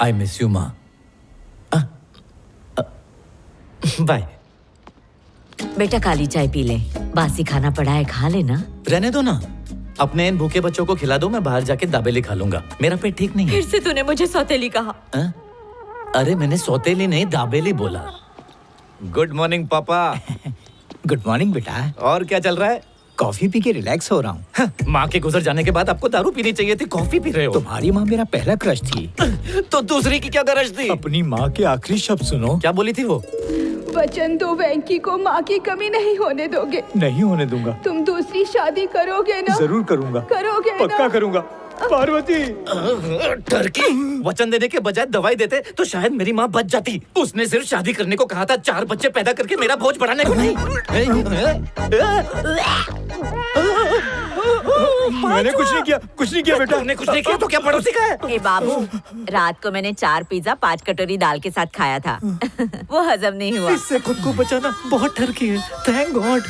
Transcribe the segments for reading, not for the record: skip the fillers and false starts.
I miss you माँ। Bye. बेटा काली चाय पी ले, बासी खाना पड़ा है खा लेना। रहने दो ना, अपने इन भूखे बच्चों को खिला दो, मैं बाहर जाके दाबेली खा लूंगा। मेरा पेट ठीक नहीं है। फिर से तूने मुझे सौतेली कहा। अरे मैंने सौतेली नहीं दाबेली बोला। गुड मॉर्निंग पापा। गुड मॉर्निंग बेटा। और क्या चल रहा है? कॉफी पी के रिलैक्स हो रहा हूँ। माँ के गुजर जाने के बाद आपको दारू पीनी चाहिए थी, कॉफी पी रहे हो। तुम्हारी माँ मेरा पहला क्रश थी। तो दूसरी की क्या गरज थी? अपनी माँ के आखिरी शब्द सुनो। क्या बोली थी वो? वचन दो वेंकी को माँ की कमी नहीं होने दोगे। नहीं होने दूंगा। तुम दूसरी शादी करोगे ना? जरूर करूंगा। करोगे ना? पक्का करूंगा। पार्वती। टर्की, वचन देने के बजाय दवाई देते तो शायद मेरी माँ बच जाती। उसने सिर्फ शादी करने को कहा था, 4 बच्चे पैदा करके मेरा बोझ बढ़ाने को नहीं। मैंने कुछ नहीं किया, कुछ नहीं किया बेटा। तुमने कुछ नहीं किया तो क्या पड़ोसी का है? ए बाबू, रात को मैंने 4 पिज्जा 5 कटोरी दाल के साथ खाया था। वो हजम नहीं हुआ। इससे खुद को बचाना बहुत ठरकी है। Thank God.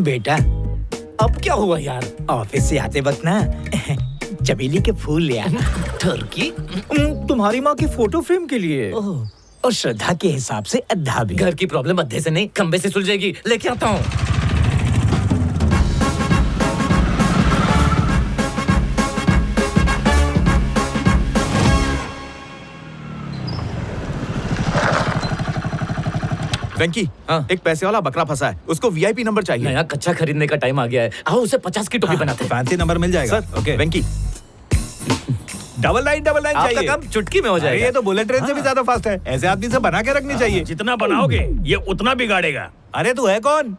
बेटा अब क्या हुआ यार? ऑफिस से आते वक्त ना चमेली के फूल ले आना। ठरकी? तुम्हारी माँ की फोटो फ्रेम के लिए। और श्रद्धा के हिसाब से अद्धा भी। घर की प्रॉब्लम अद्धे से नहीं, खंबे से सुलझेगी। लेके आता हूँ। वेंकी, एक पैसे वाला बकरा फंसा है, उसको वीआईपी नंबर चाहिए। नया कच्चा खरीदने का टाइम आ गया है। आओ उसे 50 की टोपी बनाते हैं। फैंसी नंबर मिल जाएगा। सर, ओके वेंकी। 9999 आपका चाहिए। काम चुटकी में हो अरे जाएगा। ये तो बुलेट ट्रेन से भी ज्यादा फास्ट है। ऐसे आदमी से बना के रखनी चाहिए। जितना बनाओगे ये उतना बिगाड़ेगा। अरे तू है कौन?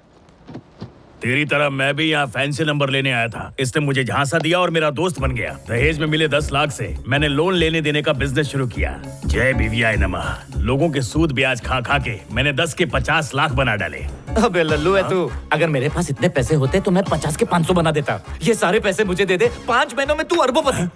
तेरी तरह मैं भी यहाँ फैंसी नंबर लेने आया था। इसने मुझे झांसा दिया और मेरा दोस्त बन गया। दहेज में मिले 10 लाख से मैंने लोन लेने देने का बिजनेस शुरू किया। जय बीवीआई नमः। लोगों के सूद ब्याज खा खा के मैंने 10 के 50 लाख बना डाले। अबे लल्लू है तू। अगर मेरे पास इतने पैसे होते तो मैं 50 के 500 बना देता। ये सारे पैसे मुझे दे दे, 5 महीनों में तू अरबोपति।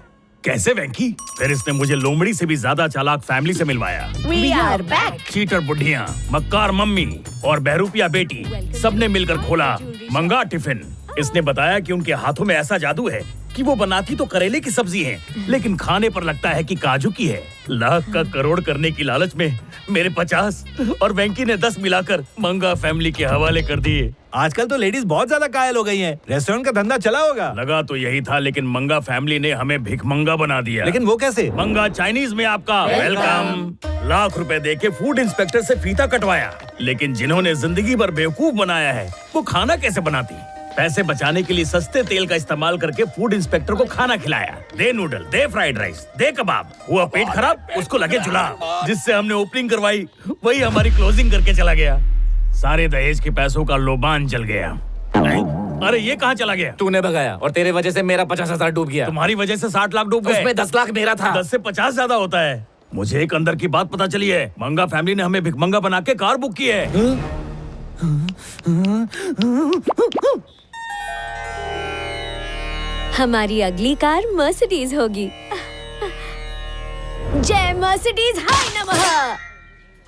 कैसे वेंकी? फिर इसने मुझे लोमड़ी से भी ज्यादा चालाक फैमिली से मिलवाया। We are back. चीटर बुढ़िया, मक्कार मम्मी और बहरूपिया बेटी सबने मिलकर खोला मंगा टिफिन। इसने बताया कि उनके हाथों में ऐसा जादू है कि वो बनाती तो करेले की सब्जी है, लेकिन खाने पर लगता है कि काजू की है। लाख का करोड़ करने की लालच में मेरे 50 और वेंकी ने 10 मिलाकर मंगा फैमिली के हवाले कर दिए। आजकल तो लेडीज बहुत ज्यादा कायल हो गई हैं। रेस्टोरेंट का धंधा चला होगा। लगा तो यही था, लेकिन मंगा फैमिली ने हमें भिखमंगा बना दिया। लेकिन वो कैसे? मंगा चाइनीज में आपका वेलकम। लाख रुपए देके फूड इंस्पेक्टर से फीता कटवाया, लेकिन जिन्होंने जिंदगी भर बेवकूफ बनाया है वो खाना कैसे बनाती? पैसे बचाने के लिए सस्ते तेल का इस्तेमाल करके फूड इंस्पेक्टर को खाना खिलाया। दे नूडल, दे फ्राइड राइस, दे कबाब। हुआ पेट खराब, उसको लगे जुलाब। जिससे हमने ओपनिंग करवाई वही हमारी क्लोजिंग करके चला गया। सारे दहेज के पैसों का लोबान जल गया। अरे ये कहाँ चला गया? तूने भगाया और तेरे वजह से मेरा 50,000 डूब गया। तुम्हारी वजह से 60 लाख डूब गए। उसमें 10 लाख मेरा था। 10 से 50 ज्यादा होता है। मुझे एक अंदर की बात पता चली है। मंगा फैमिली ने हमें भिखमंगा बना के कार बुक की है। हमारी अगली कार मर्सिडीज होगी। जय मर्सिडीज हाय नमः।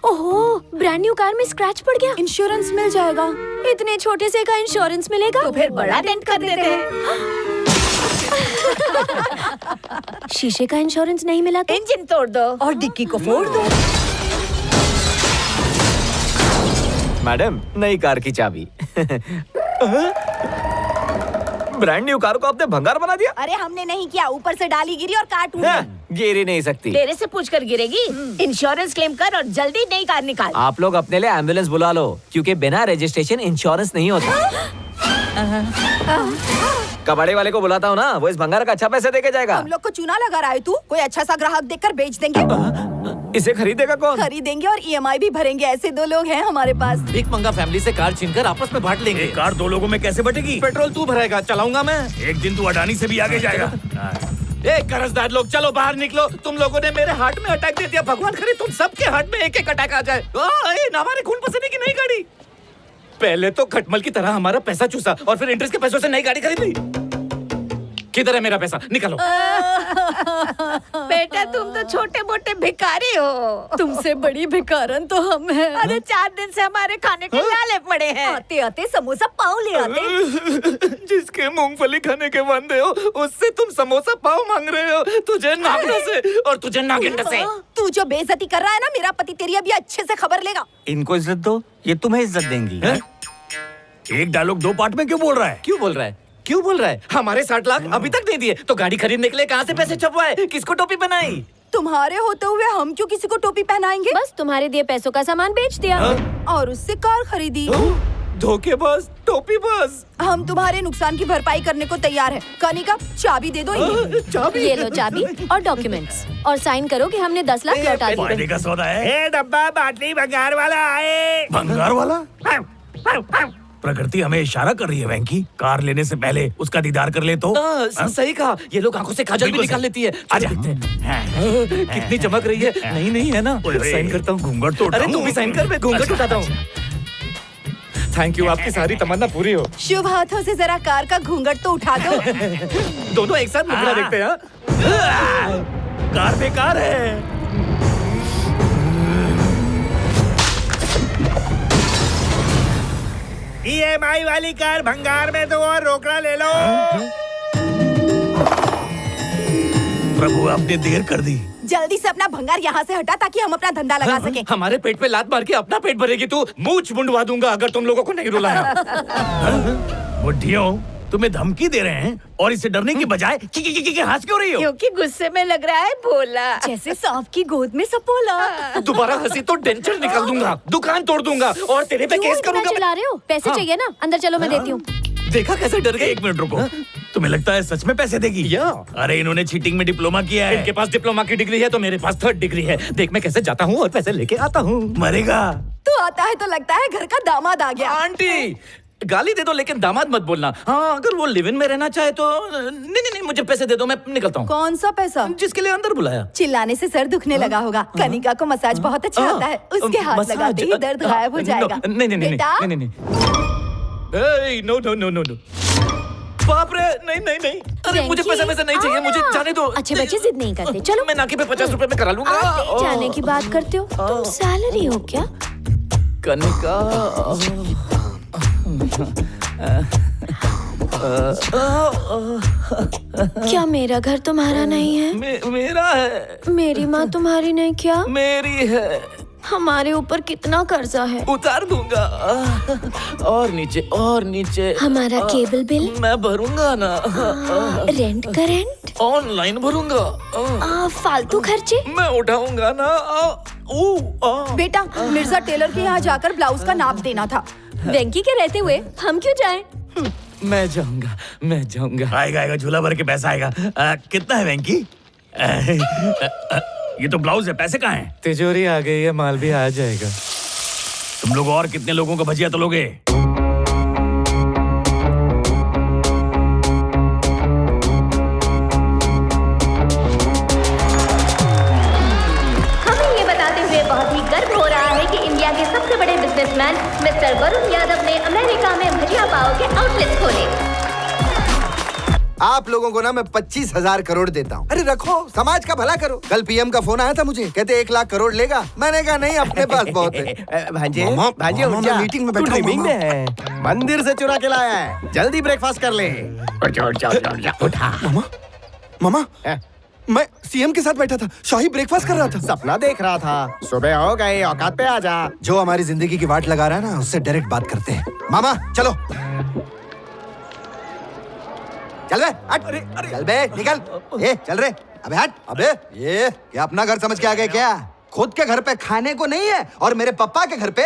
ओहो, ब्रांड न्यू कार में स्क्रैच पड़ गया। इंश्योरेंस मिल जाएगा। इतने छोटे से का इंश्योरेंस मिलेगा? तो फिर बड़ा डेंट कर देते हैं। शीशे का इंश्योरेंस नहीं मिला तो? इंजन तोड़ दो और डिक्की को फोड़ दो। मैडम, नई कार की चाबी। ब्रांड न्यू कार को आपने भंगार बना दिया। अरे हमने नहीं किया, ऊपर से डाली गिरी और कार टूट गई। गिर ही नहीं सकती। तेरे से पूछकर गिरेगी। इंश्योरेंस क्लेम कर और जल्दी नई कार निकाल। आप लोग अपने लिए एम्बुलेंस बुला लो, क्योंकि बिना रजिस्ट्रेशन इंश्योरेंस नहीं होता। कबाड़ी वाले को बुलाता हूँ ना, वो इस भंगार का अच्छा पैसे देके जाएगा। हम लोग को चूना लगा रहा है तू? कोई अच्छा सा ग्राहक देखकर बेच देंगे। इसे खरीदेगा कौन? खरीदेंगे और ईएमआई भी भरेंगे। ऐसे 2 लोग हैं हमारे पास। भिखमंगा फैमिली से कार छीनकर आपस में बांट लेंगे। एक कार 2 लोगों में कैसे बटेगी? पेट्रोल तू भरेगा, चलाऊंगा मैं। एक दिन तू अडानी से भी आगे जाएगा। ए कर्जदार लोग, चलो बाहर निकलो। तुम लोगों ने मेरे हार्ट में अटैक दे दिया। भगवान करे तुम सबके हार्ट में एक एक अटैक आ जाए। हमारे खून पसीने की नई गाड़ी। पहले तो खटमल की तरह हमारा पैसा चूसा और फिर इंटरेस्ट के पैसों से नई गाड़ी खरीदी। किधर है मेरा पैसा? निकालो। बेटा तुम तो छोटे मोटे भिखारी हो। तुमसे बड़ी भिखारन तो हम हैं। अरे 4 दिन से हमारे खाने के लाले पड़े हैं। आते आते समोसा पाव ले आते। जिसके मूंगफली खाने के वादे हो उससे तुम समोसा पाव मांग रहे हो। तुझे नागना से और तुझे नागिन से। तू जो बेइज्जती कर रहा है ना, मेरा पति तेरी अभी अच्छे से खबर लेगा। इनको इज्जत दो, ये तुम्हें इज्जत देंगी। एक डायलॉग 2 पार्ट में क्यों बोल रहा है? क्यों बोल रहा है? क्यों बोल रहा है? हमारे 60 लाख अभी तक नहीं दिए तो गाड़ी खरीदने के लिए कहाँ से पैसे छपवाए? किसको टोपी बनाई? तुम्हारे होते हुए हम क्यों किसी को टोपी पहनाएंगे? बस तुम्हारे दिए पैसों का सामान बेच दिया। और उससे कार खरीदी। धोखेबाज, टोपी बाज। हम तुम्हारे नुकसान की भरपाई करने को तैयार है। कनिका चाबी दे दो इन्हें। चाबी? ये लो चाबी और डॉक्यूमेंट्स और साइन करो कि हमने 10 लाख लौटा फायदे दिए। का सौदा है। डब्बा बाटली भंगार वाला आए। भंगार वाला? प्रकृति हमें इशारा कर रही है वेंकी। कार लेने से पहले उसका दीदार कर ले तो। सही कहा। ये लोग आंखों से काजल भी बिल्कुल निकाल सही। लेती है। आजा। कितनी चमक रही है। नहीं नहीं है ना। ओए, साइन करता हूँ। घूंघट तो अरे उठाऊं। तू भी साइन कर, मैं घूंघट उठाता हूँ। थैंक यू, आपकी सारी तमन्ना पूरी हो। शुभ हाथों से जरा कार का घूंघट तो उठा दो। दोनों एक साथ मुखड़ा देखते हैं। कार बेकार है। EMI वाली कार भंगार में दो और रोकड़ा ले लो। प्रभु आपने देर कर दी। जल्दी से अपना भंगार यहाँ से हटा ताकि हम अपना धंधा लगा सके। हमारे पेट पे लात मार के अपना पेट भरेगी तू। मूंछ मुंडवा दूंगा अगर तुम लोगों को नहीं रुलाया। बुढ़ियों, तुम्हें धमकी दे रहे हैं और इसे डरने की बजाय की हंस क्यों रही हो? क्योंकि गुस्से में लग रहा है भोला। जैसे सांप की गोद में सपोला। दोबारा हंसी तो डेंचर निकाल दूंगा, दुकान तोड़ दूंगा और तेरे पे क्यों केस इतना करूंगा। चिल्ला रहे हो? पैसे चाहिए ना? अंदर चलो, मैं देती हूँ। देखा कैसे डर गए? 1 मिनट रुको। तुम्हें लगता है सच में पैसे देगी? या। अरे इन्होंने चीटिंग में डिप्लोमा किया है। इनके पास डिप्लोमा की डिग्री है तो मेरे पास 3rd डिग्री है। देख मैं कैसे जाता हूँ और पैसे लेके आता हूँ। मरेगा। तो आता है तो लगता है घर का दामाद आ गया। आंटी गाली दे दो लेकिन दामाद मत बोलना। हाँ अगर वो लिव इन में रहना चाहे तो नहीं मुझे पैसे दे दो, मैं निकलता हूँ। कौन सा पैसा? जिसके लिए अंदर बुलाया। चिल्लाने से सर दुखने लगा होगा। कनिका को मसाज बहुत अच्छा आता है। उसके हाथ मसाज? लगाते ही दर्द गायब हो जाएगा। नहीं बेटा, no no no no no. बाप रे, नहीं अरे मुझे पैसा वैसा नहीं चाहिए, मुझे जाने दो। अच्छे बच्चे जिद नहीं करते। चलो, मैं नाके पे 50 रुपए में करा लूंगा। आप नहीं जाने की बात करते हो। तुम सैलरी हो क्या? कनिका क्या मेरा घर तुम्हारा नहीं है? मेरा है। मेरी माँ तुम्हारी नहीं क्या? मेरी है। हमारे ऊपर कितना कर्जा है? उतार दूंगा। और नीचे हमारा केबल बिल? मैं भरूंगा ना। रेंट का रेंट? ऑनलाइन भरूंगा। फालतू खर्चे? मैं उठाऊंगा ना। बेटा मिर्जा टेलर के यहाँ जाकर ब्लाउज का नाप देना था। वेंकी के रहते हुए हम क्यों जाएं? मैं जाऊंगा। आएगा झूला भर के पैसा आएगा। कितना है वेंकी? ये तो ब्लाउज है, पैसे कहाँ हैं? तिजोरी आ गई है, माल भी आ जाएगा। तुम लोग और कितने लोगों का भजिया तलोगे? हमें ये बताते हुए बहुत ही गर्व हो रहा है कि इंडिया के सबसे बड़े बिजनेसमैन मिस्टर वरुण यादव ने अमेरिका में भजिया पाव के आउटलेट खोले। आप लोगों को ना मैं 25,000 करोड़ देता हूँ। अरे रखो, समाज का भला करो। कल पीएम का फोन आया था मुझे, कहते 1 लाख करोड़ लेगा। मैंने कहा नहीं, अपने पास बहुत है। भांजे, भांजे उठ जा। मीटिंग में तू बैठा हूँ, ड्रीमिंग मामा। में है। मंदिर से चुरा के लाया है। जल्दी ब्रेकफास्ट कर ले। उठा। मामा मैं सीएम के साथ बैठा था, शाही ब्रेकफास्ट कर रहा था। सपना देख रहा था। सुबह हो गई, औकात पे आ जा। जो हमारी जिंदगी की वाट लगा रहा है ना, उससे डायरेक्ट बात करते हैं। मामा चलो, चल बे, हट। चल बे, निकल। चल रे, अबे हट। अबे ये क्या अपना घर समझ के आ गए क्या? खुद के घर पे खाने को नहीं है और मेरे पापा के घर पे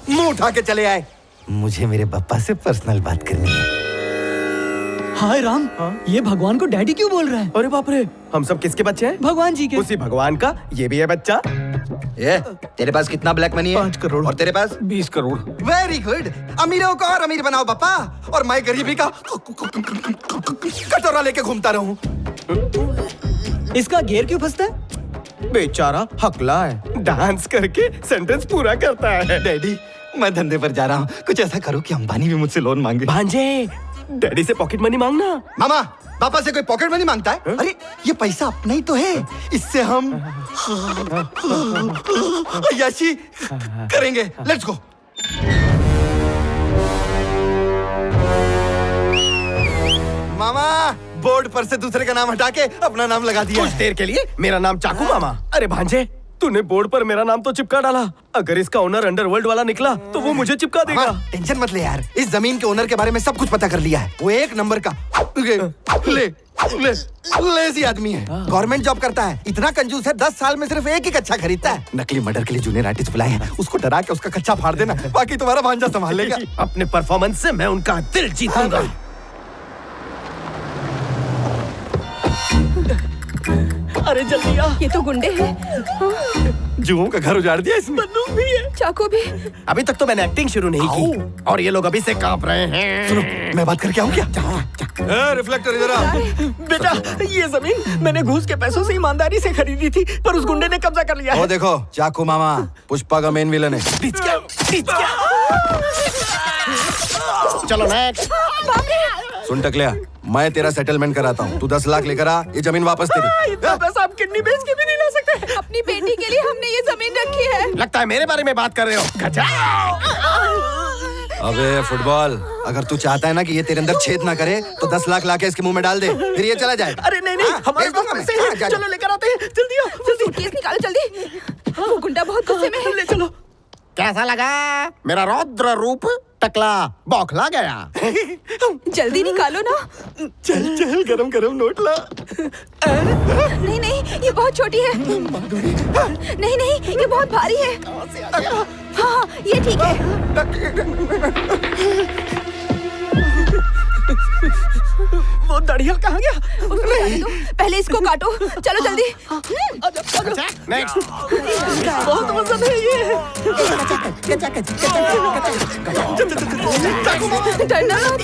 मुंह उठा के चले आए। मुझे मेरे पापा से पर्सनल बात करनी है। हाय राम, ये भगवान को डैडी क्यों बोल रहा है? अरे बाप रे, हम सब किसके बच्चे हैं? भगवान जी के। उसी भगवान का ये भी है बच्चा। ये तेरे पास कितना ब्लैक मनी है? 5 करोड़। और तेरे पास? 20 करोड़। Very good. अमीरों को और अमीर बनाओ पापा, और मैं गरीबी का कटोरा लेके घूमता रहूं। इसका गियर क्यों फंसता है? बेचारा हकला है, डांस करके सेंटेंस पूरा करता है। डैडी मैं धंधे पर जा रहा हूँ, कुछ ऐसा करो कि अंबानी भी मुझसे लोन मांगे। भांजे, डैडी से पॉकेट मनी मांगना। मामा पापा से कोई पॉकेट मनी मांगता है? अरे ये पैसा अपना ही तो है, इससे हम यशी करेंगे। Let's go. मामा बोर्ड पर से दूसरे का नाम हटा के अपना नाम लगा दिया। कुछ देर के लिए मेरा नाम चाकू मामा। अरे भांजे, तूने बोर्ड पर मेरा नाम तो चिपका डाला। अगर इसका ओनर अंडरवर्ल्ड वाला निकला तो वो मुझे चिपका देगा। टेंशन मत ले यार, इस जमीन के ओनर के बारे में सब कुछ पता कर लिया है। वो एक नंबर का लेजी आदमी है। गवर्नमेंट जॉब करता है, इतना कंजूस है 10 साल में सिर्फ एक ही कच्चा खरीदता है। नकली मर्डर के लिए जूनियर आर्टिस्ट बुलाए हैं, उसको डरा के उसका कच्चा फाड़ देना, बाकी तुम्हारा भांजा संभाल लेगा। अपने परफॉर्मेंस से मैं उनका दिल जीतूंगा। अरे जल्दी आ। ये तो गुंडे हैं। जुओं का घर उजाड़ दिया इसने। बंदूक भी है, चाकू भी। अभी तक तो मैंने एक्टिंग शुरू नहीं की और ये लोग अभी से कांप रहे हैं। सुनो, मैं बात करके आऊँ क्या? रिफ्लेक्टर इधर आ। बेटा, ये जमीन मैंने घूस के पैसों से ईमानदारी से खरीदी थी, पर उस गुंडे ने कब्जा कर लिया है। वो देखो चाकू मामा पुष्पा का मेन विलन है। चलो नेक्स्ट। सुन टकलिया, मैं तेरा सेटलमेंट कराता हूँ। तू 10 लाख लेकर आ, ये जमीन वापस तेरी। इतना पैसा आप किडनी बेच के भी नहीं ला सकते। अपनी बेटी के लिए हमने ये जमीन रखी है। लगता है मेरे बारे में बात कर रहे हो। अबे फुटबॉल, अगर तू चाहता है ना कि ये तेरे अंदर छेद ना करे तो 10 लाख लाके इसके मुंह में डाल दे, फिर ये चला जाए। अरे नहीं नहीं, हमारे पास पैसे हैं। चलो लेकर आते हैं, जल्दी आओ। सूटकेस निकालो जल्दी। वो गुंडा बहुत गुस्से में है। ले चलो। कैसा लगा मेरा रौद्र रूप? टकला बौखला गया। जल्दी निकालो ना। चल चल, गरम गरम नोट ला। नहीं नहीं, ये बहुत छोटी है। नहीं नहीं, ये बहुत भारी है। हाँ, ये ठीक है। वो दड़ियल कहाँ गया? उसको जाने दो, पहले इसको काटो। चलो जल्दी। नेक्स्ट। बहुत वजन है ये। डरना मत।